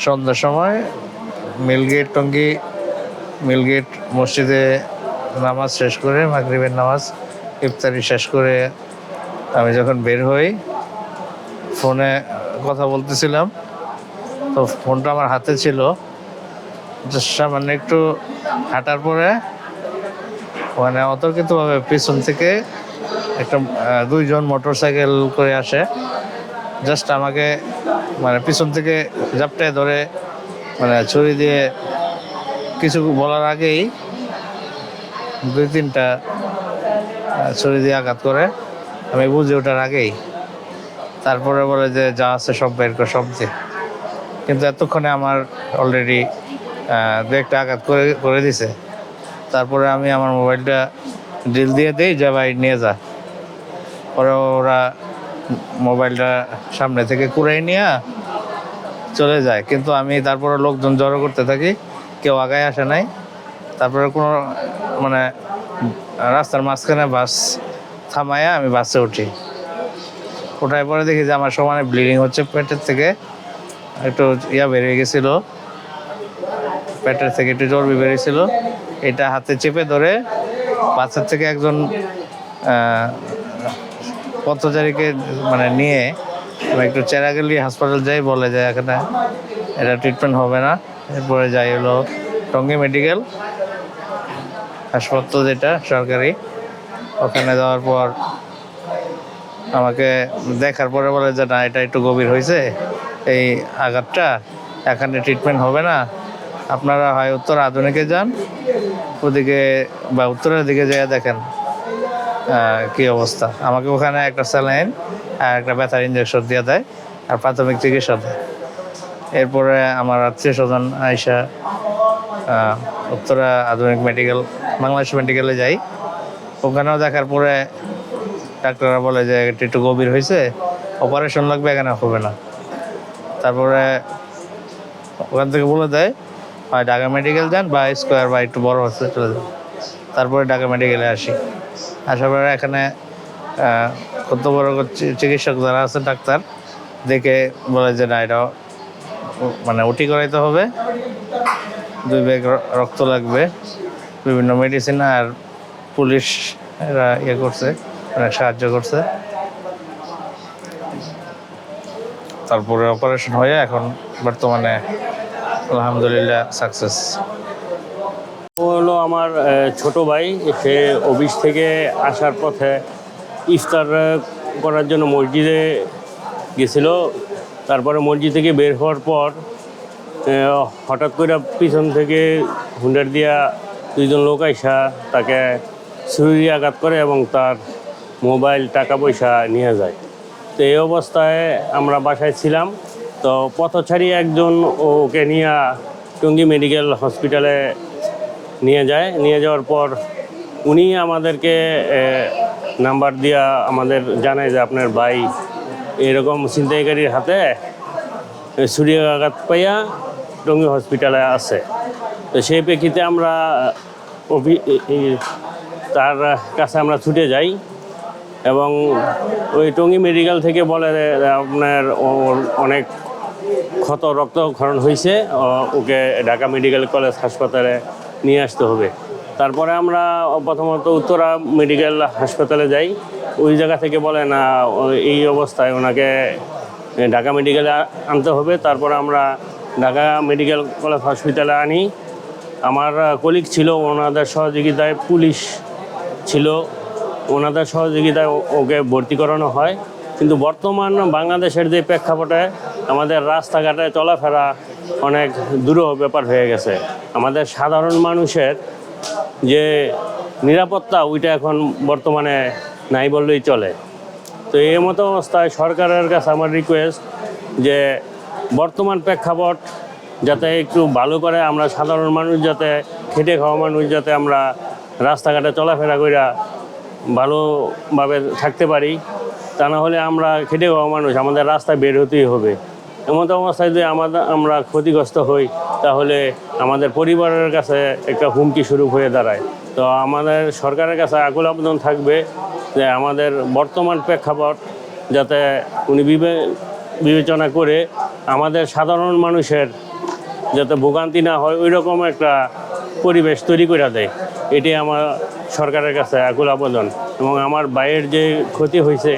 সন্ধ্যার সময় mill gate Tongi mill gate মসজিদে নামাজ শেষ করে, মাগরিবের নামাজ ইফতারি শেষ করে আমি যখন বের হই, ফোনে কথা বলতেছিলাম, তো ফোনটা আমার হাতে ছিল। সামান্য একটু হাঁটার পরে মানে অতর্কিতভাবে পিছন থেকে একটা দুইজন মোটর সাইকেল করে আসে, জাস্ট আমাকে মানে পিছন থেকে ঝাপটায় ধরে মানে ছুরি দিয়ে কিছু বলার আগেই দুই তিনটা ছুরি দিয়ে আঘাত করে। আমি বুঝে ওঠার আগেই তারপরে বলে যে যা আছে সব বের করে সব দিয়ে, কিন্তু এতক্ষণে আমার অলরেডি দু একটা আঘাত করে দিছে। তারপরে আমি আমার মোবাইলটা ড্রিল দিয়ে দিই যে ভাই নিয়ে যা। পরে ওরা মোবাইলটা সামনে থেকে কুড়াই নিয়ে চলে যায়, কিন্তু আমি তারপরে লোকজন জড়ো করতে থাকি, কেউ আগায় আসে নাই। তারপরে কোনো মানে রাস্তার মাঝখানে বাস থামায়া আমি বাসে উঠি। ওঠার পরে দেখি যে আমার সমানে ব্লিডিং হচ্ছে, পেটের থেকে একটু বেরিয়ে গেছিলো, পেটের থেকে একটু চর্বি বেরিয়েছিল। এটা হাতে চেপে ধরে পাশের থেকে একজন পথচারীকে মানে নিয়ে একটু চেরাগেলি হাসপাতাল যাই, বলে যায় এখানে এটা ট্রিটমেন্ট হবে না। এরপরে যাই হলো টঙ্গী মেডিকেল হাসপাতাল, যেটা সরকারি। ওখানে যাওয়ার পর আমাকে দেখার পরে বলে যে না, এটা একটু গভীর হয়েছে, এই আঘাতটা, এখানে ট্রিটমেন্ট হবে না, আপনারা হয় উত্তর আধুনিকে যান, ওদিকে বা উত্তরের দিকে যেয়ে দেখেন কি অবস্থা। আমাকে ওখানে একটা স্যালাইন আর একটা ব্যথার ইঞ্জেকশন দিয়ে দেয় আর প্রাথমিক চিকিৎসা দেয়। এরপরে আমার আত্মীয় স্বজন আয়সা উত্তরা আধুনিক মেডিকেল, বাংলাদেশ মেডিকেলে যাই। ওখানেও দেখার পরে ডাক্তাররা বলে যে এটা একটু গভীর হয়েছে, অপারেশন লাগবে, এখানে হবে না। তারপরে ওখান থেকে বলে দেয় হয় ঢাকা মেডিকেল যান বা স্কোয়ার বা একটু বড় হসপিটালে যান। তারপরে ঢাকা মেডিকেলে আসি। আসার পরে এখানে কত বড় চিকিৎসক যারা আছে ডাক্তার দেখে বলে যে না, এটা মানে ওটি করাইতে হবে, 2 ব্যাগ রক্ত লাগবে, বিভিন্ন মেডিসিন, আর পুলিশ এরা করছে, অনেক সাহায্য করছে। তারপরে অপারেশন হয়ে এখন বর্তমানে আলহামদুলিল্লাহ সাকসেস। ও হলো আমার ছোট ভাই। সে অফিস থেকে আসার পথে ইফতার করার জন্য মসজিদে গেছিল। তারপরে মসজিদ থেকে বের হওয়ার পর হঠাৎ করে পিছন থেকে হুন্ডার দিয়া 2 জন লোক আইসা তাকে ছুরি আঘাত করে এবং তার মোবাইল, টাকা পয়সা নিয়ে যায়। তো এই অবস্থায় আমরা বাসায় ছিলাম। তো পথচারী একজন ওকে নিয়ে টঙ্গী মেডিকেল হসপিটালে নিয়ে যায়। নিয়ে যাওয়ার পর উনি আমাদেরকে নাম্বার দিয়া আমাদের জানায় যে আপনার ভাই এরকম ছিনতাইকারীর হাতে ছুরি আঘাত পাইয়া টঙ্গী হসপিটালে আছে। তো সেই প্রেক্ষিতে আমরা তার কাছে আমরা ছুটে যাই এবং ওই টঙ্গী মেডিকেল থেকে বলে আপনার অনেক ক্ষত, রক্তক্ষরণ হয়েছে, ওকে ঢাকা মেডিকেল কলেজ হাসপাতালে নিয়ে আসতে হবে। তারপরে আমরা প্রথমত উত্তরা মেডিকেল হাসপাতালে যাই। ওই জায়গা থেকে বলে না, এই অবস্থায় ওনাকে ঢাকা মেডিকেলে আনতে হবে। তারপরে আমরা ঢাকা মেডিকেল কলেজ হসপিটালে আনি। আমার কলিগ ছিল, ওনাদের সহযোগিতায়, পুলিশ ছিল, ওনাদের সহযোগিতায় ওকে ভর্তি করানো হয়। কিন্তু বর্তমান বাংলাদেশের যে প্রেক্ষাপটে আমাদের রাস্তাঘাটে চলাফেরা অনেক দুরূহ ব্যাপার হয়ে গেছে। আমাদের সাধারণ মানুষের যে নিরাপত্তা, ওইটা এখন বর্তমানে নাই বললেই চলে। তো এই মতো অবস্থায় সরকারের কাছে আমার রিকোয়েস্ট যে বর্তমান প্রেক্ষাপট যাতে একটু ভালো করে, আমরা সাধারণ মানুষ যাতে, খেটে খাওয়া মানুষ যাতে আমরা রাস্তাঘাটে চলাফেরা কইরা ভালোভাবে থাকতে পারি। তা না হলে আমরা খেটে খাওয়া মানুষ, আমাদের রাস্তায় বের হতেই হবে। এমন অবস্থায় যদি আমরা ক্ষতিগ্রস্ত হই, তাহলে আমাদের পরিবারের কাছে একটা হুমকি স্বরূপ হয়ে দাঁড়ায়। তো আমাদের সরকারের কাছে আকুল আবেদন থাকবে যে আমাদের বর্তমান প্রেক্ষাপট যাতে উনি বিবেচনা করে আমাদের সাধারণ মানুষের যাতে ভোগান্তি না হয় ওই রকম একটা পরিবেশ তৈরি করে দেয়। এটি আমার সরকারের কাছে আকুল আবেদন, এবং আমার ভাইয়ের যে ক্ষতি হয়েছে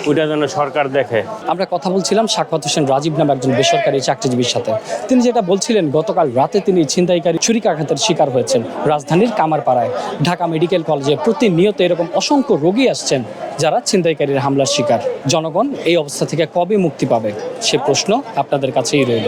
ওইটা যেন সরকার দেখে। আমরা কথা বলছিলাম সাখাওয়াত হোসেন রাজীব নামে একজন বেসরকারি চাকরিজীবীর সাথে। তিনি যেটা বলছিলেন, গতকাল রাতে তিনি ছিনতাইকারী ছুরিকাঘাতের শিকার হয়েছেন রাজধানীর কামারপাড়ায়। ঢাকা মেডিকেল কলেজে প্রতিনিয়ত এরকম অসংখ্য রোগী আসছেন যারা ছিনতাইকারীর হামলার শিকার। জনগণ এই অবস্থা থেকে কবে মুক্তি পাবে সে প্রশ্ন আপনাদের কাছেই রইল।